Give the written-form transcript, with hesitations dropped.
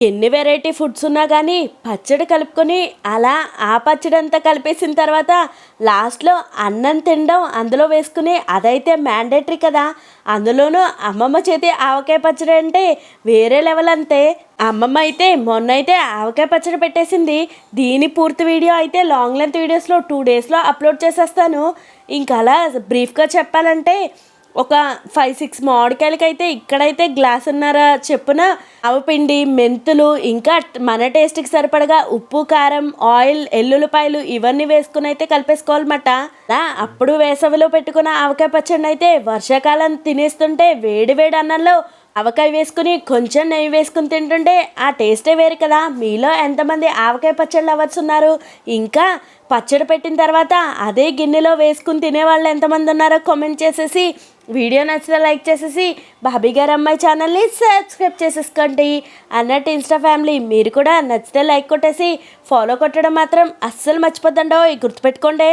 ఎన్ని variety foods ఉన్నా కానీ పచ్చడి కలుపుకొని అలా ఆ పచ్చడి అంతా కలిపేసిన తర్వాత లాస్ట్లో అన్నం తినడం అందులో వేసుకుని అదైతే మ్యాండేటరీ కదా. అందులోనూ అమ్మమ్మ చేతి ఆవకాయ పచ్చడి అంటే వేరే లెవెల్ అంతే. అమ్మమ్మ అయితే మొన్నైతే ఆవకాయ పచ్చడి పెట్టేసింది. దీని పూర్తి వీడియో అయితే లాంగ్ లెంత్ వీడియోస్లో 2 డేస్లో అప్లోడ్ చేసేస్తాను. ఇంకా అలా బ్రీఫ్గా చెప్పాలంటే ఒక 5-6 మామిడికాయలకైతే ఇక్కడైతే గ్లాసున్నర చెప్పున ఆవపిండి, మెంతులు, ఇంకా మన టేస్ట్కి సరిపడగా ఉప్పు, కారం, ఆయిల్, ఎల్లుల్లిపాయలు ఇవన్నీ వేసుకుని అయితే కలిపేసుకోవాలన్నమాట. అప్పుడు వేసవిలో పెట్టుకున్న ఆవకాయ పచ్చడిని అయితే వర్షాకాలం తినేస్తుంటే వేడి వేడి అన్నంలో ఆవకాయ వేసుకుని కొంచెం నెయ్యి వేసుకుని తింటుంటే ఆ టేస్టే వేరు కదా. మీలో ఎంతమంది ఆవకాయ పచ్చడి లవర్స్ ఉన్నారు? ఇంకా పచ్చడి పెట్టిన తర్వాత అదే గిన్నెలో వేసుకుని తినేవాళ్ళు ఎంతమంది ఉన్నారో కామెంట్ చేసేసి, వీడియో నచ్చితే లైక్ చేసేసి భాబీ గారి అమ్మాయి ఛానల్ని సబ్స్క్రైబ్ చేసేసుకోండి. అన్నట్టు ఇన్స్టా ఫ్యామిలీ మీరు కూడా నచ్చితే లైక్ కొట్టేసి ఫాలో కొట్టడం మాత్రం అస్సలు మర్చిపోద్దండో, గుర్తుపెట్టుకోండి.